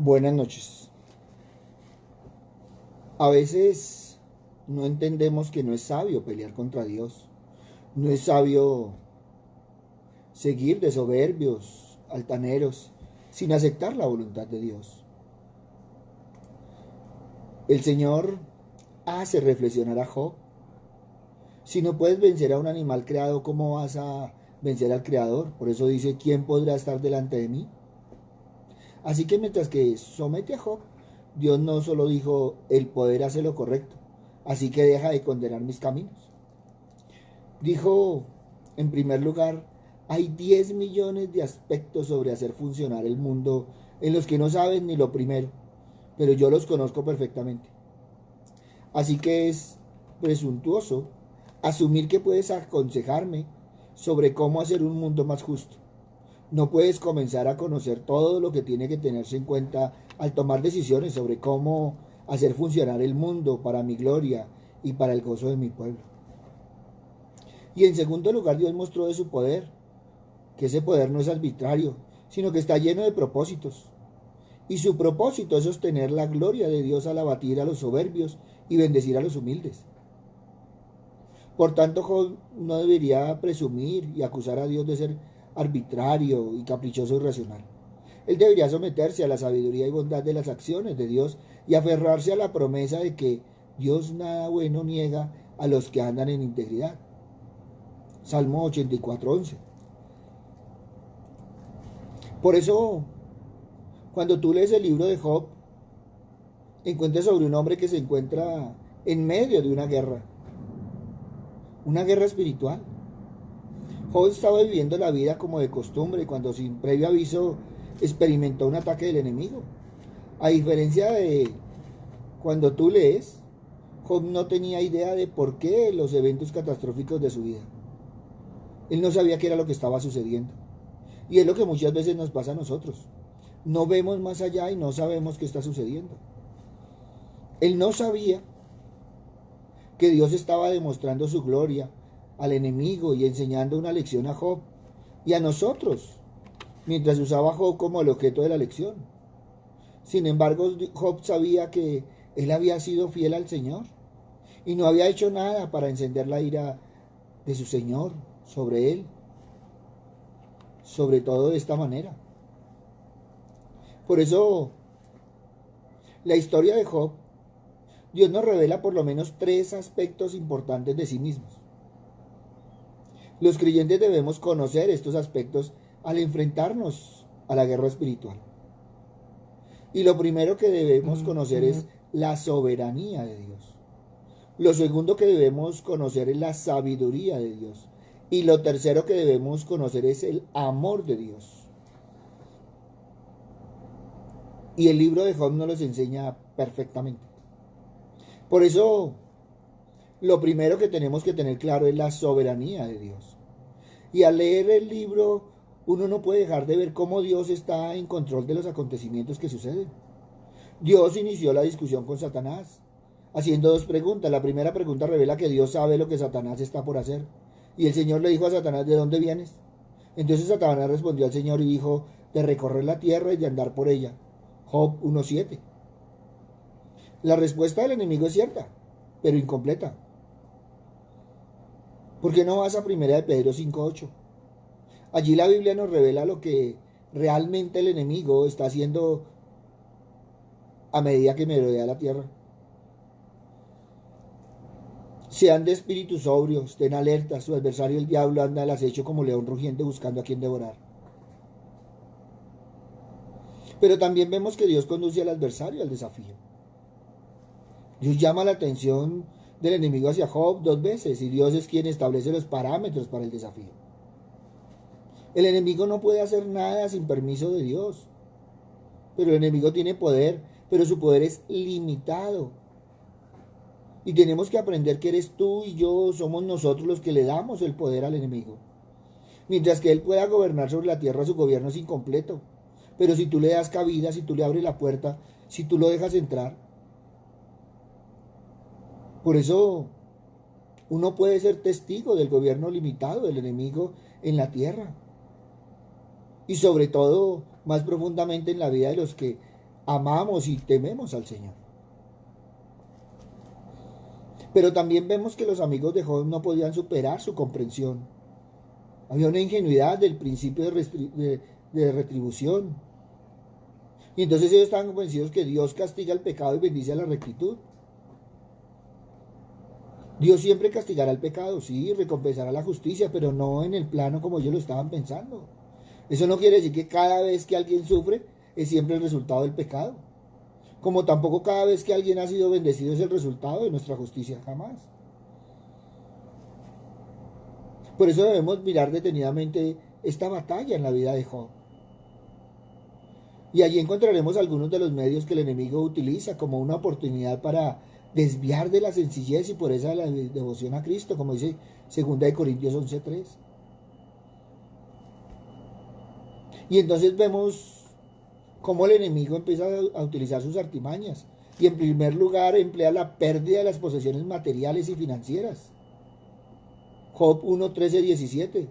Buenas noches. A veces no entendemos que no es sabio pelear contra Dios. No es sabio seguir de soberbios, altaneros, sin aceptar la voluntad de Dios. El Señor hace reflexionar a Job. Si no puedes vencer a un animal creado, ¿cómo vas a vencer al Creador? Por eso dice, ¿quién podrá estar delante de mí? Así que mientras que somete a Job, Dios no solo dijo, el poder hace lo correcto, así que deja de condenar mis caminos. Dijo, en primer lugar, hay 10 millones de aspectos sobre hacer funcionar el mundo en los que no sabes ni lo primero, pero yo los conozco perfectamente. Así que es presuntuoso asumir que puedes aconsejarme sobre cómo hacer un mundo más justo. No puedes comenzar a conocer todo lo que tiene que tenerse en cuenta al tomar decisiones sobre cómo hacer funcionar el mundo para mi gloria y para el gozo de mi pueblo. Y en segundo lugar, Dios mostró de su poder, que ese poder no es arbitrario, sino que está lleno de propósitos. Y su propósito es sostener la gloria de Dios al abatir a los soberbios y bendecir a los humildes. Por tanto, Job no debería presumir y acusar a Dios de ser arbitrario y caprichoso y irracional. Él debería someterse a la sabiduría y bondad de las acciones de Dios y aferrarse a la promesa de que Dios nada bueno niega a los que andan en integridad. Salmo 84:11. Por eso, cuando tú lees el libro de Job, encuentras sobre un hombre que se encuentra en medio de una guerra espiritual. Job estaba viviendo la vida como de costumbre cuando sin previo aviso experimentó un ataque del enemigo. A diferencia de cuando tú lees, Job no tenía idea de por qué los eventos catastróficos de su vida. Él no sabía qué era lo que estaba sucediendo. Y es lo que muchas veces nos pasa a nosotros. No vemos más allá y no sabemos qué está sucediendo. Él no sabía que Dios estaba demostrando su gloria al enemigo y enseñando una lección a Job y a nosotros, mientras usaba a Job como el objeto de la lección. Sin embargo, Job sabía que él había sido fiel al Señor y no había hecho nada para encender la ira de su Señor sobre él, sobre todo de esta manera. Por eso, la historia de Job, Dios nos revela por lo menos tres aspectos importantes de sí mismos. Los creyentes debemos conocer estos aspectos al enfrentarnos a la guerra espiritual. Y lo primero que debemos conocer es la soberanía de Dios. Lo segundo que debemos conocer es la sabiduría de Dios. Y lo tercero que debemos conocer es el amor de Dios. Y el libro de Job nos los enseña perfectamente. Por eso, lo primero que tenemos que tener claro es la soberanía de Dios. Y al leer el libro, uno no puede dejar de ver cómo Dios está en control de los acontecimientos que suceden. Dios inició la discusión con Satanás, haciendo dos preguntas. La primera pregunta revela que Dios sabe lo que Satanás está por hacer. Y el Señor le dijo a Satanás, ¿de dónde vienes? Entonces Satanás respondió al Señor y dijo, de recorrer la tierra y de andar por ella. Job 1:7. La respuesta del enemigo es cierta, pero incompleta. ¿Por qué no vas a 1 de Pedro 5:8? Allí la Biblia nos revela lo que realmente el enemigo está haciendo a medida que merodea la tierra. Sean de espíritu sobrio, estén alertas, su adversario el diablo anda al acecho como león rugiente buscando a quien devorar. Pero también vemos que Dios conduce al adversario al desafío. Dios llama la atención del enemigo hacia Job 2 veces y Dios es quien establece los parámetros para el desafío. El enemigo no puede hacer nada sin permiso de Dios. Pero el enemigo tiene poder, pero su poder es limitado. Y tenemos que aprender que eres tú y yo, somos nosotros los que le damos el poder al enemigo. Mientras que él pueda gobernar sobre la tierra, su gobierno es incompleto. Pero si tú le das cabida, si tú le abres la puerta, si tú lo dejas entrar. Por eso uno puede ser testigo del gobierno limitado del enemigo en la tierra. Y sobre todo, más profundamente en la vida de los que amamos y tememos al Señor. Pero también vemos que los amigos de Job no podían superar su comprensión. Había una ingenuidad del principio de retribución. Y entonces ellos estaban convencidos que Dios castiga el pecado y bendice a la rectitud. Dios siempre castigará el pecado, sí, recompensará la justicia, pero no en el plano como ellos lo estaban pensando. Eso no quiere decir que cada vez que alguien sufre es siempre el resultado del pecado. Como tampoco cada vez que alguien ha sido bendecido es el resultado de nuestra justicia, jamás. Por eso debemos mirar detenidamente esta batalla en la vida de Job. Y allí encontraremos algunos de los medios que el enemigo utiliza como una oportunidad para desviar de la sencillez y pureza de la devoción a Cristo, como dice 2 Corintios 11:3. Y entonces vemos cómo el enemigo empieza a utilizar sus artimañas. Y en primer lugar emplea la pérdida de las posesiones materiales y financieras. Job 1:13-17.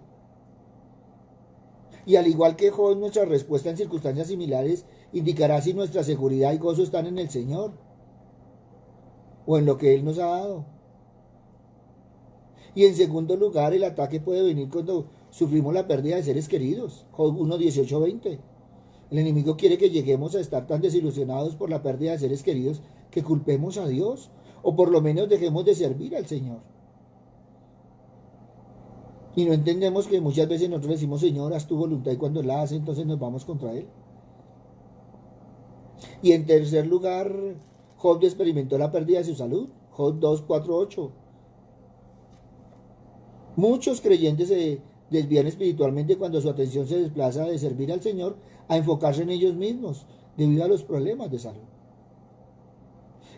Y al igual que Job, nuestra respuesta en circunstancias similares indicará si nuestra seguridad y gozo están en el Señor o en lo que Él nos ha dado. Y en segundo lugar, el ataque puede venir cuando sufrimos la pérdida de seres queridos. Job 1:18-20. El enemigo quiere que lleguemos a estar tan desilusionados por la pérdida de seres queridos que culpemos a Dios, o por lo menos dejemos de servir al Señor. Y no entendemos que muchas veces nosotros decimos, Señor, haz tu voluntad, y cuando la hace, entonces nos vamos contra Él. Y en tercer lugar, Job experimentó la pérdida de su salud. Job 2:4-8. Muchos creyentes se desvían espiritualmente cuando su atención se desplaza de servir al Señor a enfocarse en ellos mismos debido a los problemas de salud.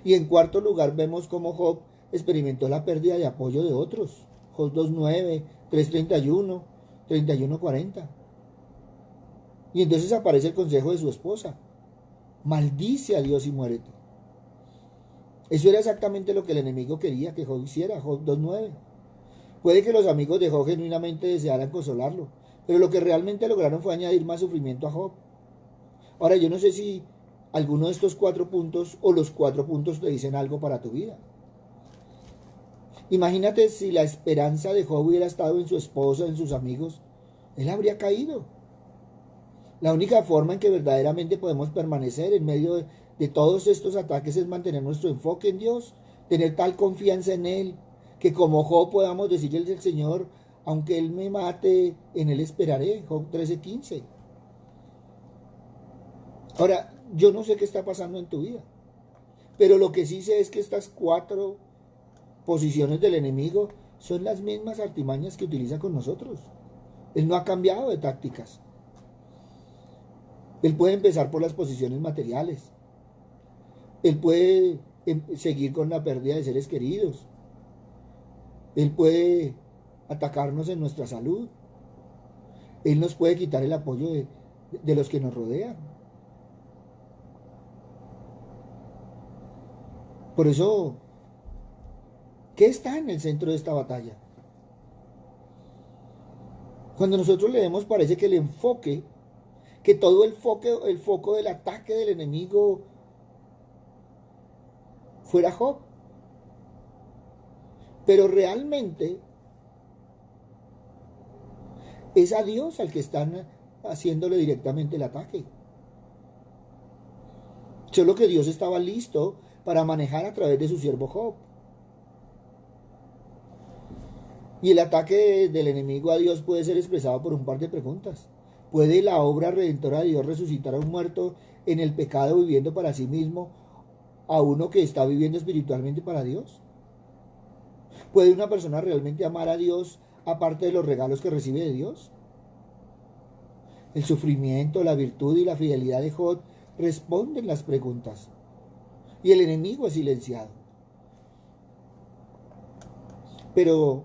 Y en cuarto lugar vemos cómo Job experimentó la pérdida de apoyo de otros. Job 2:9, 3:31, 31:40. Y entonces aparece el consejo de su esposa. Maldice a Dios y muérete. Eso era exactamente lo que el enemigo quería que Job hiciera. Job 2:9. Puede que los amigos de Job genuinamente desearan consolarlo, pero lo que realmente lograron fue añadir más sufrimiento a Job. Ahora, yo no sé si alguno de estos 4 puntos o los 4 puntos te dicen algo para tu vida. Imagínate si la esperanza de Job hubiera estado en su esposa, en sus amigos, él habría caído. La única forma en que verdaderamente podemos permanecer en medio de todos estos ataques es mantener nuestro enfoque en Dios, tener tal confianza en Él, que como Job podamos decirle al Señor, aunque Él me mate, en Él esperaré. Job 13:15. Ahora, yo no sé qué está pasando en tu vida, pero lo que sí sé es que estas 4 posiciones del enemigo son las mismas artimañas que utiliza con nosotros. Él no ha cambiado de tácticas. Él puede empezar por las posiciones materiales. Él puede seguir con la pérdida de seres queridos. Él puede atacarnos en nuestra salud. Él nos puede quitar el apoyo de los que nos rodean. Por eso, ¿qué está en el centro de esta batalla? Cuando nosotros leemos parece que el enfoque, que todo el foco del ataque del enemigo fuera Job. Pero realmente es a Dios al que están haciéndole directamente el ataque. Solo que Dios estaba listo para manejar a través de su siervo Job. Y el ataque del enemigo a Dios puede ser expresado por un par de preguntas. ¿Puede la obra redentora de Dios resucitar a un muerto en el pecado viviendo para sí mismo a uno que está viviendo espiritualmente para Dios? ¿Puede una persona realmente amar a Dios aparte de los regalos que recibe de Dios? El sufrimiento, la virtud y la fidelidad de Job responden las preguntas. Y el enemigo es silenciado. Pero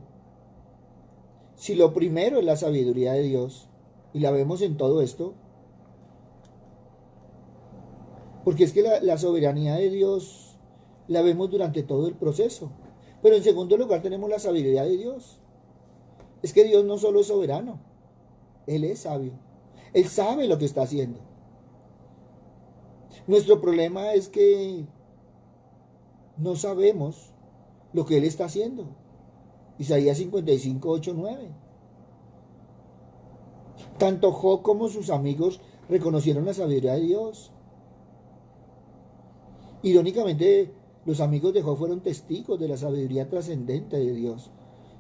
si lo primero es la sabiduría de Dios, y la vemos en todo esto, porque es que la soberanía de Dios la vemos durante todo el proceso. Pero en segundo lugar tenemos la sabiduría de Dios. Es que Dios no solo es soberano, Él es sabio. Él sabe lo que está haciendo. Nuestro problema es que no sabemos lo que Él está haciendo. Isaías 55, 8, 9. Tanto Job como sus amigos reconocieron la sabiduría de Dios. Irónicamente, los amigos de Job fueron testigos de la sabiduría trascendente de Dios.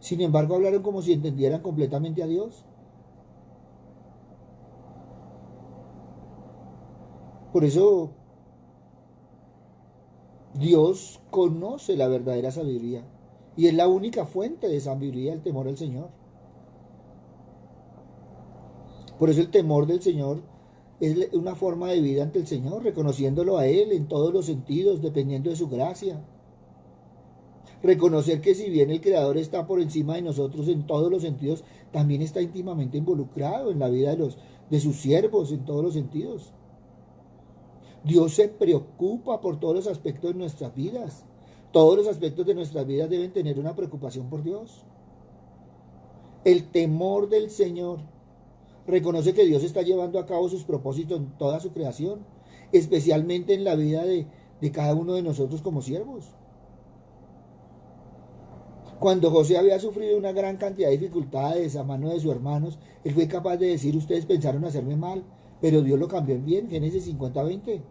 Sin embargo, hablaron como si entendieran completamente a Dios. Por eso, Dios conoce la verdadera sabiduría y es la única fuente de sabiduría, el temor al Señor. Por eso el temor del Señor es una forma de vida ante el Señor, reconociéndolo a Él en todos los sentidos, dependiendo de su gracia. Reconocer que si bien el Creador está por encima de nosotros en todos los sentidos, también está íntimamente involucrado en la vida de sus siervos en todos los sentidos. Dios se preocupa por todos los aspectos de nuestras vidas. Todos los aspectos de nuestras vidas deben tener una preocupación por Dios. El temor del Señor reconoce que Dios está llevando a cabo sus propósitos en toda su creación, especialmente en la vida de cada uno de nosotros como siervos. Cuando José había sufrido una gran cantidad de dificultades a mano de sus hermanos, él fue capaz de decir: ustedes pensaron hacerme mal, pero Dios lo cambió en bien. Génesis 50:20.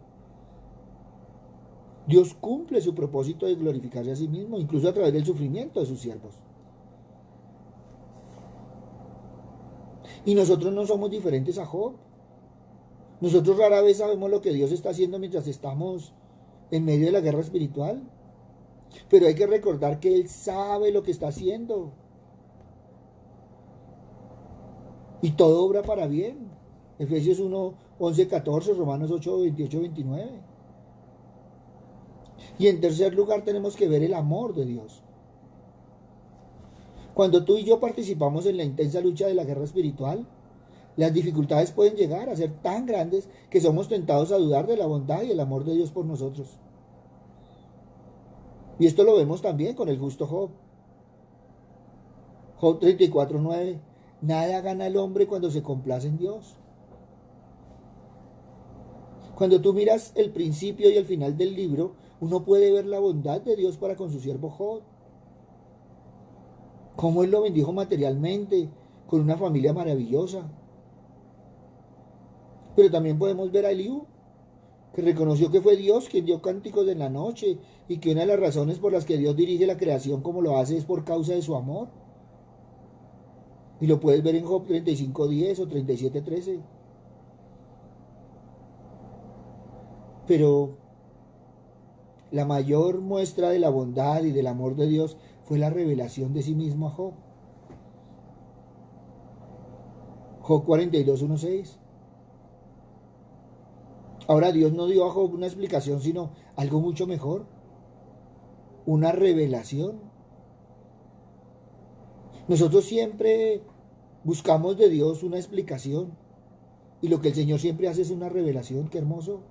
Dios cumple su propósito de glorificarse a sí mismo, incluso a través del sufrimiento de sus siervos. Y nosotros no somos diferentes a Job. Nosotros rara vez sabemos lo que Dios está haciendo mientras estamos en medio de la guerra espiritual. Pero hay que recordar que Él sabe lo que está haciendo. Y todo obra para bien. Efesios 1, 11, 14, Romanos 8, 28, 29. Y en tercer lugar tenemos que ver el amor de Dios. Cuando tú y yo participamos en la intensa lucha de la guerra espiritual, las dificultades pueden llegar a ser tan grandes que somos tentados a dudar de la bondad y el amor de Dios por nosotros. Y esto lo vemos también con el justo Job. Job 34:9. Nada gana el hombre cuando se complace en Dios. Cuando tú miras el principio y el final del libro, uno puede ver la bondad de Dios para con su siervo Job. Cómo Él lo bendijo materialmente, con una familia maravillosa. Pero también podemos ver a Eliú, que reconoció que fue Dios quien dio cánticos en la noche y que una de las razones por las que Dios dirige la creación como lo hace es por causa de su amor. Y lo puedes ver en Job 35:10 o 37:13. Pero la mayor muestra de la bondad y del amor de Dios fue la revelación de sí mismo a Job. Job 42:1-6. Ahora Dios no dio a Job una explicación, sino algo mucho mejor. Una revelación. Nosotros siempre buscamos de Dios una explicación. Y lo que el Señor siempre hace es una revelación. ¡Qué hermoso!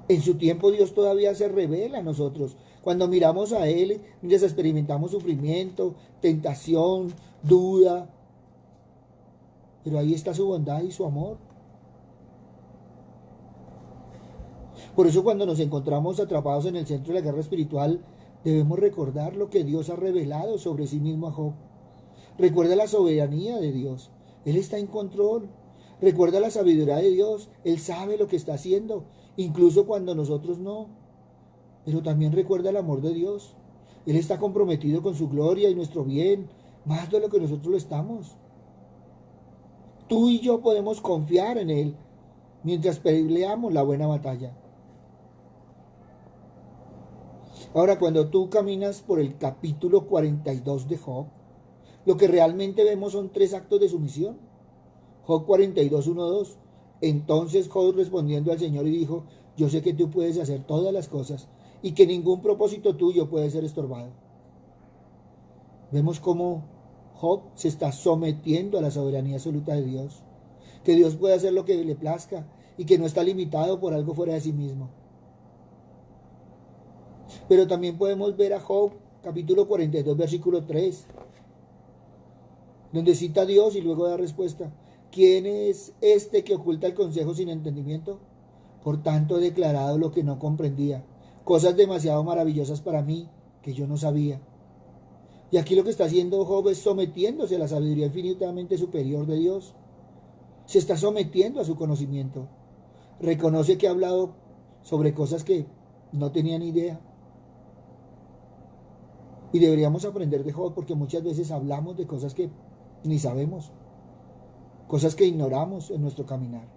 En su tiempo Dios todavía se revela a nosotros. Cuando miramos a Él, mientras experimentamos sufrimiento, tentación, duda. Pero ahí está su bondad y su amor. Por eso cuando nos encontramos atrapados en el centro de la guerra espiritual, debemos recordar lo que Dios ha revelado sobre sí mismo a Job. Recuerda la soberanía de Dios. Él está en control. Recuerda la sabiduría de Dios. Él sabe lo que está haciendo, incluso cuando nosotros no. Pero también recuerda el amor de Dios. Él está comprometido con su gloria y nuestro bien, más de lo que nosotros lo estamos. Tú y yo podemos confiar en Él mientras peleamos la buena batalla. Ahora, cuando tú caminas por el capítulo 42 de Job, lo que realmente vemos son 3 actos de sumisión. Job 42:1-2. Entonces Job respondiendo al Señor y dijo: yo sé que tú puedes hacer todas las cosas y que ningún propósito tuyo puede ser estorbado. Vemos cómo Job se está sometiendo a la soberanía absoluta de Dios, que Dios puede hacer lo que le plazca y que no está limitado por algo fuera de sí mismo. Pero también podemos ver a Job, capítulo 42, versículo 3, donde cita a Dios y luego da respuesta. ¿Quién es este que oculta el consejo sin entendimiento? Por tanto he declarado lo que no comprendía, cosas demasiado maravillosas para mí que yo no sabía. Y aquí lo que está haciendo Job es sometiéndose a la sabiduría infinitamente superior de Dios. Se está sometiendo a su conocimiento. Reconoce que ha hablado sobre cosas que no tenía ni idea. Y deberíamos aprender de Job porque muchas veces hablamos de cosas que ni sabemos, cosas que ignoramos en nuestro caminar,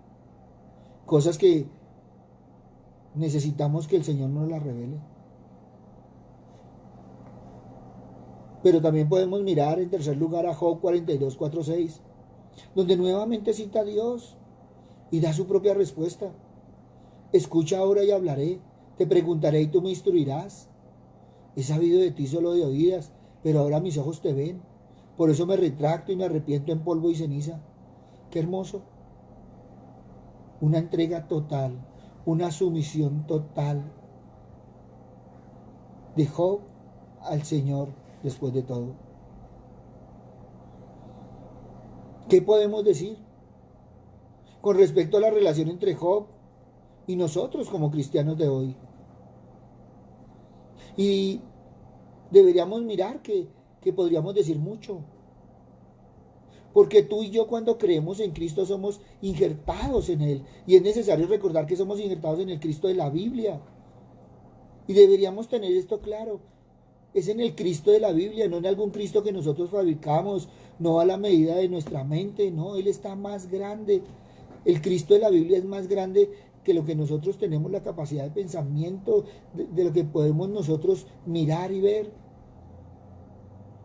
cosas que necesitamos que el Señor nos las revele. Pero también podemos mirar en tercer lugar a Job 42, 4, 6, donde nuevamente cita a Dios y da su propia respuesta. Escucha ahora y hablaré, te preguntaré y tú me instruirás. He sabido de ti solo de oídas, pero ahora mis ojos te ven. Por eso me retracto y me arrepiento en polvo y ceniza. Qué hermoso. Una entrega total, una sumisión total de Job al Señor después de todo. ¿Qué podemos decir con respecto a la relación entre Job y nosotros como cristianos de hoy? Y deberíamos mirar que podríamos decir mucho. Porque tú y yo cuando creemos en Cristo somos injertados en Él. Y es necesario recordar que somos injertados en el Cristo de la Biblia. Y deberíamos tener esto claro. Es en el Cristo de la Biblia, no en algún Cristo que nosotros fabricamos, no a la medida de nuestra mente, no, Él está más grande. El Cristo de la Biblia es más grande que lo que nosotros tenemos la capacidad de pensamiento, de lo que podemos nosotros mirar y ver.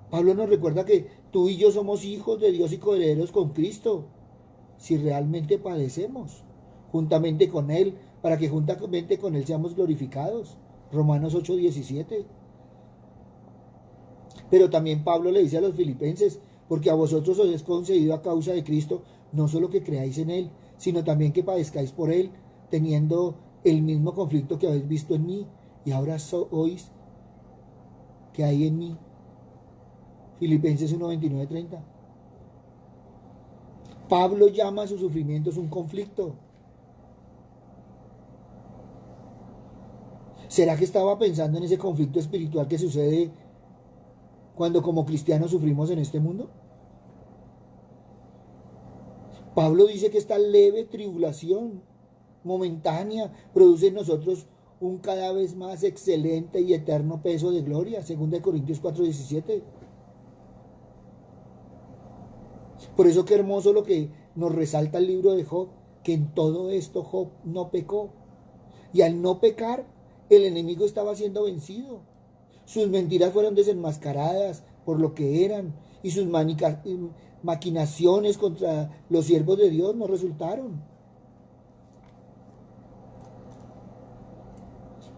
Pablo nos recuerda que tú y yo somos hijos de Dios y coherederos con Cristo, si realmente padecemos juntamente con Él, para que juntamente con Él seamos glorificados. Romanos 8:17. Pero también Pablo le dice a los filipenses, porque a vosotros os es concedido a causa de Cristo, no solo que creáis en Él, sino también que padezcáis por Él, teniendo el mismo conflicto que habéis visto en mí, y ahora oís que hay en mí. Filipenses 1:29-30. Pablo llama a sus sufrimientos un conflicto. ¿Será que estaba pensando en ese conflicto espiritual que sucede cuando como cristianos sufrimos en este mundo? Pablo dice que esta leve tribulación momentánea produce en nosotros un cada vez más excelente y eterno peso de gloria, 2 Corintios 4:17. Por eso qué hermoso lo que nos resalta el libro de Job, que en todo esto Job no pecó. Y al no pecar, el enemigo estaba siendo vencido. Sus mentiras fueron desenmascaradas por lo que eran, y sus maquinaciones contra los siervos de Dios no resultaron.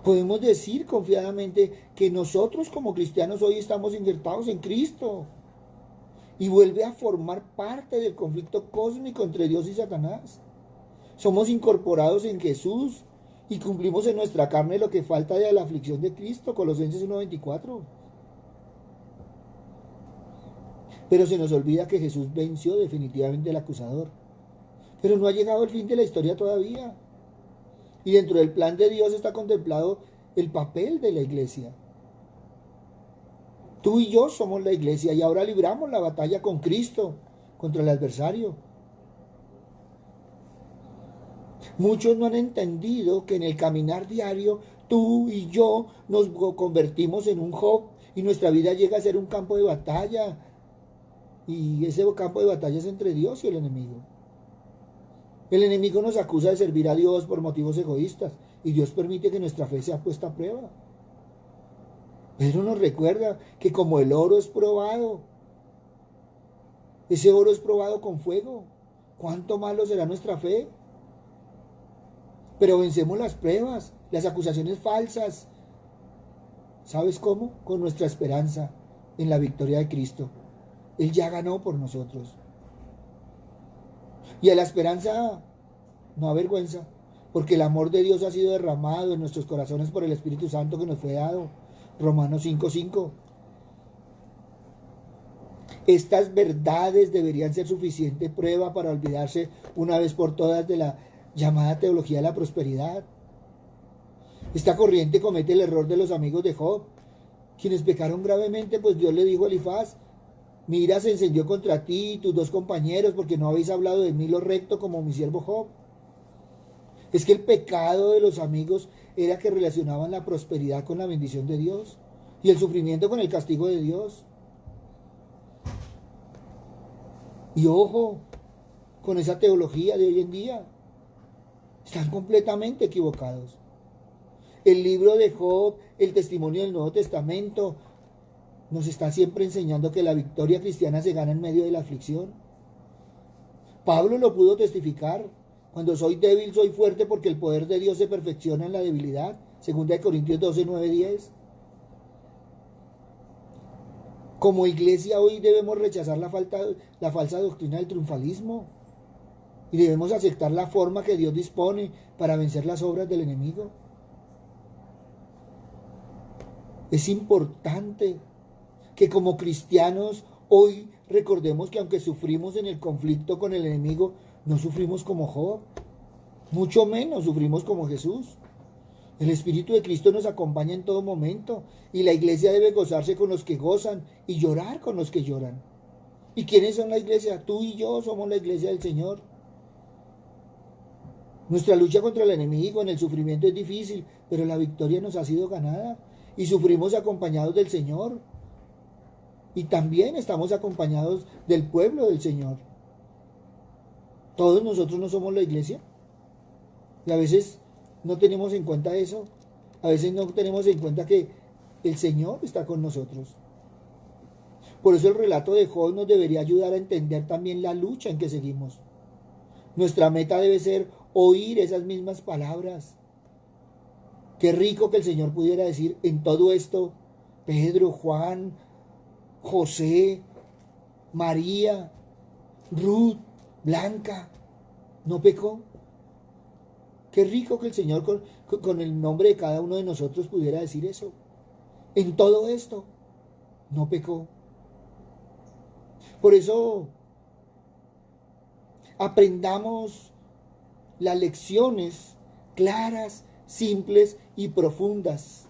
Podemos decir confiadamente que nosotros como cristianos hoy estamos injertados en Cristo. Y vuelve a formar parte del conflicto cósmico entre Dios y Satanás. Somos incorporados en Jesús y cumplimos en nuestra carne lo que falta de la aflicción de Cristo, Colosenses 1:24. Pero se nos olvida que Jesús venció definitivamente al acusador. Pero no ha llegado el fin de la historia todavía. Y dentro del plan de Dios está contemplado el papel de la iglesia. Tú y yo somos la iglesia y ahora libramos la batalla con Cristo contra el adversario. Muchos no han entendido que en el caminar diario tú y yo nos convertimos en un Job y nuestra vida llega a ser un campo de batalla. Y ese campo de batalla es entre Dios y el enemigo. El enemigo nos acusa de servir a Dios por motivos egoístas y Dios permite que nuestra fe sea puesta a prueba. Pedro nos recuerda que como el oro es probado, ese oro es probado con fuego, ¿cuánto más lo será nuestra fe? Pero vencemos las pruebas, las acusaciones falsas. ¿Sabes cómo? Con nuestra esperanza en la victoria de Cristo. Él ya ganó por nosotros. Y a la esperanza no avergüenza, porque el amor de Dios ha sido derramado en nuestros corazones por el Espíritu Santo que nos fue dado. Romanos 5:5. Estas verdades deberían ser suficiente prueba para olvidarse una vez por todas de la llamada teología de la prosperidad. Esta corriente comete el error de los amigos de Job, quienes pecaron gravemente, pues Dios le dijo a Elifaz: mira, se encendió contra ti y tus dos compañeros, porque no habéis hablado de mí lo recto como mi siervo Job. Es que el pecado de los amigos era que relacionaban la prosperidad con la bendición de Dios y el sufrimiento con el castigo de Dios. Y ojo con esa teología de hoy en día. Están completamente equivocados. El libro de Job, el testimonio del Nuevo Testamento, nos está siempre enseñando que la victoria cristiana se gana en medio de la aflicción. Pablo lo pudo testificar. Cuando soy débil, soy fuerte, porque el poder de Dios se perfecciona en la debilidad. 2 Corintios 12, 9, 10. Como iglesia hoy debemos rechazar la falsa doctrina del triunfalismo y debemos aceptar la forma que Dios dispone para vencer las obras del enemigo. Es importante que como cristianos hoy recordemos que aunque sufrimos en el conflicto con el enemigo, no sufrimos como Job, mucho menos sufrimos como Jesús. El Espíritu de Cristo nos acompaña en todo momento y la iglesia debe gozarse con los que gozan y llorar con los que lloran. ¿Y quiénes son la iglesia? Tú y yo somos la iglesia del Señor. Nuestra lucha contra el enemigo en el sufrimiento es difícil, pero la victoria nos ha sido ganada y sufrimos acompañados del Señor. Y también estamos acompañados del pueblo del Señor. Todos nosotros no somos la iglesia. Y a veces no tenemos en cuenta eso. A veces no tenemos en cuenta que el Señor está con nosotros. Por eso el relato de Job nos debería ayudar a entender también la lucha en que seguimos. Nuestra meta debe ser oír esas mismas palabras. Qué rico que el Señor pudiera decir: en todo esto, Pedro, Juan, José, María, Ruth, Blanca, ¿no pecó? Qué rico que el Señor con el nombre de cada uno de nosotros pudiera decir eso. En todo esto, no pecó. Por eso, aprendamos las lecciones claras, simples y profundas.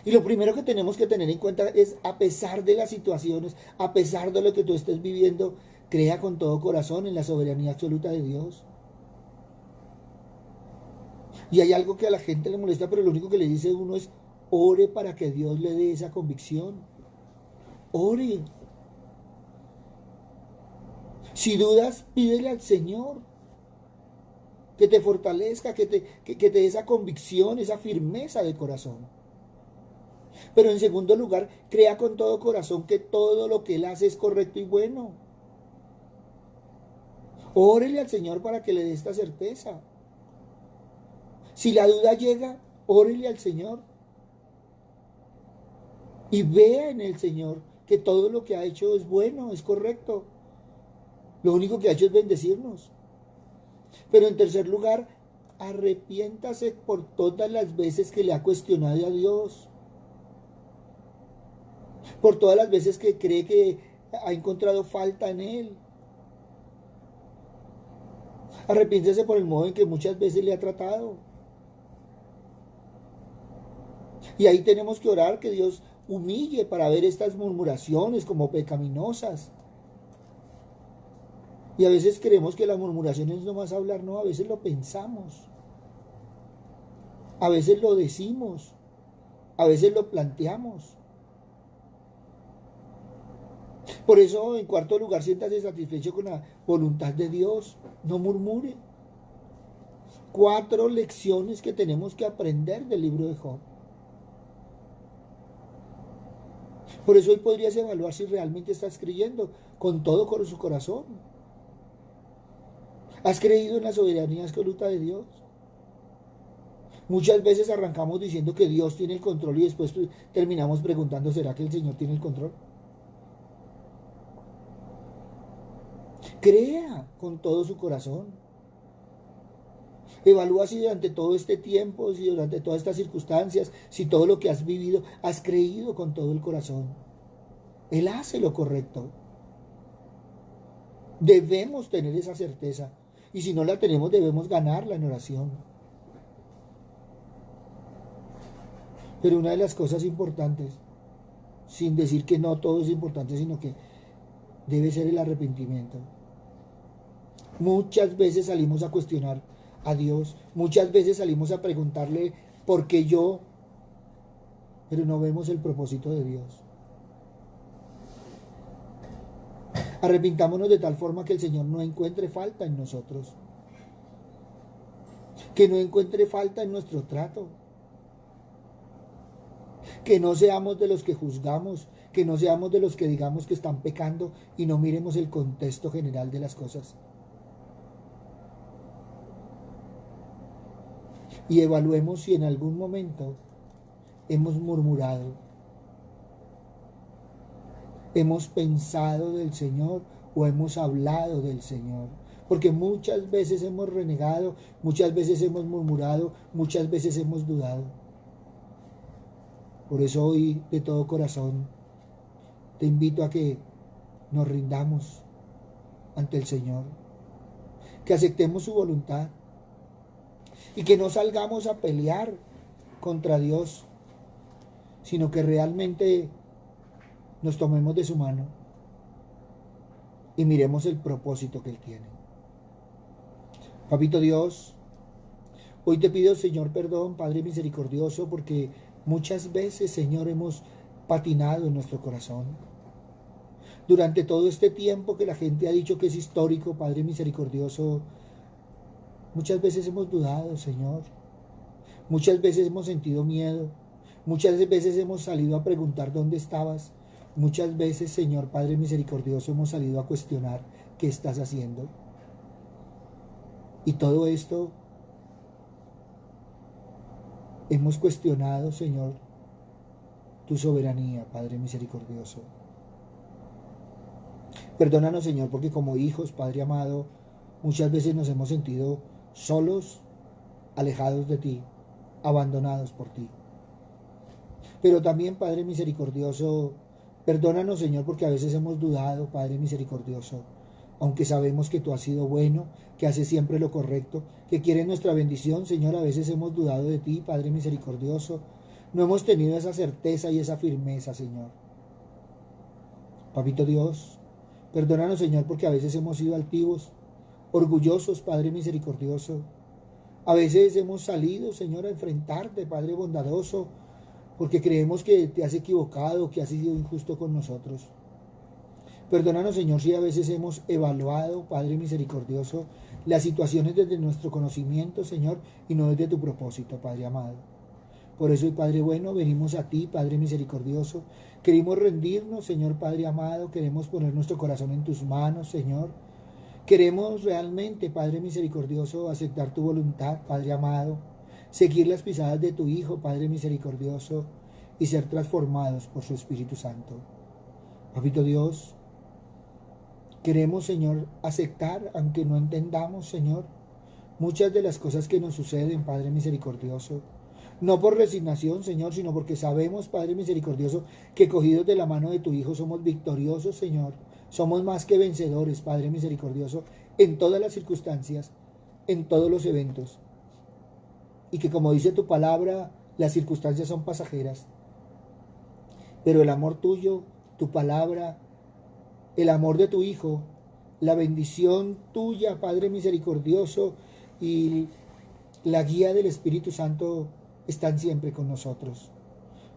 Y lo primero que tenemos que tener en cuenta es, a pesar de las situaciones, a pesar de lo que tú estés viviendo, crea con todo corazón en la soberanía absoluta de Dios. Y hay algo que a la gente le molesta, pero lo único que le dice uno es: ore para que Dios le dé esa convicción. Ore. Si dudas, pídele al Señor que te fortalezca, que te dé esa convicción, esa firmeza de corazón. Pero en segundo lugar, crea con todo corazón que todo lo que Él hace es correcto y bueno. Órele al Señor para que le dé esta certeza. Si la duda llega, órele al Señor. Y vea en el Señor que todo lo que ha hecho es bueno, es correcto. Lo único que ha hecho es bendecirnos. Pero en tercer lugar, arrepiéntase por todas las veces que le ha cuestionado a Dios. Por todas las veces que cree que ha encontrado falta en Él. Arrepiéntase por el modo en que muchas veces le ha tratado. Y ahí tenemos que orar que Dios humille para ver estas murmuraciones como pecaminosas. Y a veces creemos que la murmuración es nomás hablar, no, a veces lo pensamos. A veces lo decimos. A veces lo planteamos. Por eso, en cuarto lugar, siéntase satisfecho con la voluntad de Dios. No murmure. 4 lecciones que tenemos que aprender del libro de Job. Por eso hoy podrías evaluar si realmente estás creyendo con todo su corazón. ¿Has creído en la soberanía absoluta de Dios? Muchas veces arrancamos diciendo que Dios tiene el control y después terminamos preguntando: ¿será que el Señor tiene el control? Crea con todo su corazón. Evalúa si durante todo este tiempo, si durante todas estas circunstancias, si todo lo que has vivido, has creído con todo el corazón. Él hace lo correcto. Debemos tener esa certeza. Y si no la tenemos, debemos ganarla en oración. Pero una de las cosas importantes, sin decir que no todo es importante, sino que debe ser el arrepentimiento. Muchas veces salimos a cuestionar a Dios, muchas veces salimos a preguntarle por qué yo, pero no vemos el propósito de Dios. Arrepintámonos de tal forma que el Señor no encuentre falta en nosotros, que no encuentre falta en nuestro trato, que no seamos de los que juzgamos, que no seamos de los que digamos que están pecando y no miremos el contexto general de las cosas. Y evaluemos si en algún momento hemos murmurado, hemos pensado del Señor o hemos hablado del Señor. Porque muchas veces hemos renegado, muchas veces hemos murmurado, muchas veces hemos dudado. Por eso hoy de todo corazón te invito a que nos rindamos ante el Señor, que aceptemos su voluntad y que no salgamos a pelear contra Dios, sino que realmente nos tomemos de su mano y miremos el propósito que Él tiene. Papito Dios, hoy te pido, Señor, perdón, Padre misericordioso, porque muchas veces, Señor, hemos patinado en nuestro corazón. Durante todo este tiempo que la gente ha dicho que es histórico, Padre misericordioso, muchas veces hemos dudado, Señor. Muchas veces hemos sentido miedo. Muchas veces hemos salido a preguntar dónde estabas. Muchas veces, Señor Padre misericordioso, hemos salido a cuestionar qué estás haciendo. Y todo esto hemos cuestionado, Señor, tu soberanía, Padre misericordioso. Perdónanos, Señor, porque como hijos, Padre amado, muchas veces nos hemos sentido solos, alejados de ti, abandonados por ti. Pero también, Padre misericordioso, perdónanos, Señor, porque a veces hemos dudado, Padre misericordioso, aunque sabemos que tú has sido bueno, que haces siempre lo correcto, que quieres nuestra bendición, Señor, a veces hemos dudado de ti, Padre misericordioso. No hemos tenido esa certeza y esa firmeza, Señor. Papito Dios, perdónanos, Señor, porque a veces hemos sido altivos, orgullosos, Padre misericordioso. A veces hemos salido, Señor, a enfrentarte, Padre bondadoso, porque creemos que te has equivocado, que has sido injusto con nosotros. Perdónanos, Señor, si a veces hemos evaluado, Padre misericordioso, las situaciones desde nuestro conocimiento, Señor, y no desde tu propósito, Padre amado. Por eso, Padre bueno, venimos a ti, Padre misericordioso. Queremos rendirnos, Señor Padre amado, queremos poner nuestro corazón en tus manos, Señor. Queremos realmente, Padre misericordioso, aceptar tu voluntad, Padre amado, seguir las pisadas de tu Hijo, Padre misericordioso, y ser transformados por su Espíritu Santo. Papito Dios, queremos, Señor, aceptar, aunque no entendamos, Señor, muchas de las cosas que nos suceden, Padre misericordioso. No por resignación, Señor, sino porque sabemos, Padre misericordioso, que cogidos de la mano de tu Hijo somos victoriosos, Señor. Somos más que vencedores, Padre misericordioso, en todas las circunstancias, en todos los eventos. Y que como dice tu palabra, las circunstancias son pasajeras. Pero el amor tuyo, tu palabra, el amor de tu Hijo, la bendición tuya, Padre misericordioso, y la guía del Espíritu Santo están siempre con nosotros.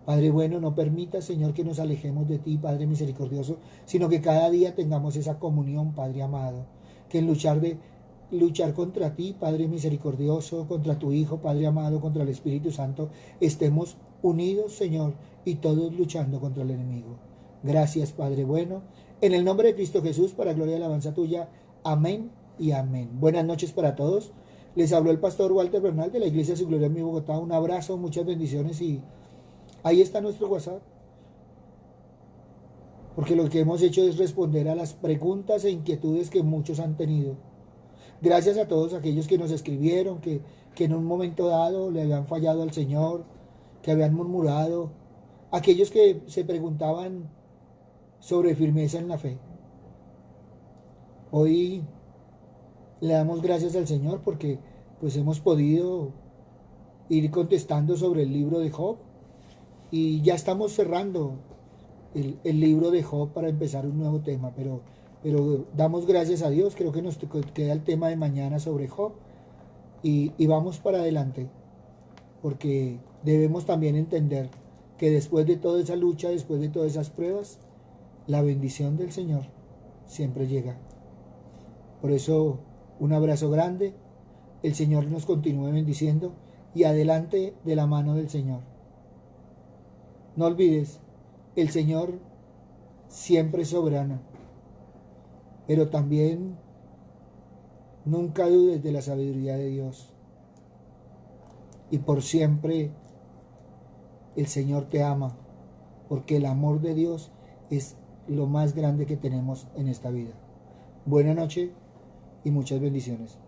Padre bueno, no permita, Señor, que nos alejemos de ti, Padre misericordioso, sino que cada día tengamos esa comunión, Padre amado, que en luchar contra ti, Padre misericordioso, contra tu Hijo, Padre amado, contra el Espíritu Santo, estemos unidos, Señor, y todos luchando contra el enemigo. Gracias, Padre bueno. En el nombre de Cristo Jesús, para gloria y alabanza tuya. Amén y amén. Buenas noches para todos. Les habló el pastor Walter Bernal de la Iglesia Su Gloria en mi Bogotá. Un abrazo, muchas bendiciones y ahí está nuestro WhatsApp. Porque lo que hemos hecho es responder a las preguntas e inquietudes que muchos han tenido. Gracias a todos aquellos que nos escribieron, que en un momento dado le habían fallado al Señor, que habían murmurado. Aquellos que se preguntaban sobre firmeza en la fe. Hoy Le damos gracias al Señor porque pues hemos podido ir contestando sobre el libro de Job y ya estamos cerrando el libro de Job para empezar un nuevo tema, pero damos gracias a Dios. Creo que nos queda el tema de mañana sobre Job y vamos para adelante porque debemos también entender que después de toda esa lucha, después de todas esas pruebas, la bendición del Señor siempre llega. Por eso, un abrazo grande, el Señor nos continúe bendiciendo y adelante de la mano del Señor. No olvides, el Señor siempre es soberano, pero también nunca dudes de la sabiduría de Dios. Y por siempre el Señor te ama, porque el amor de Dios es lo más grande que tenemos en esta vida. Buena noche y muchas bendiciones.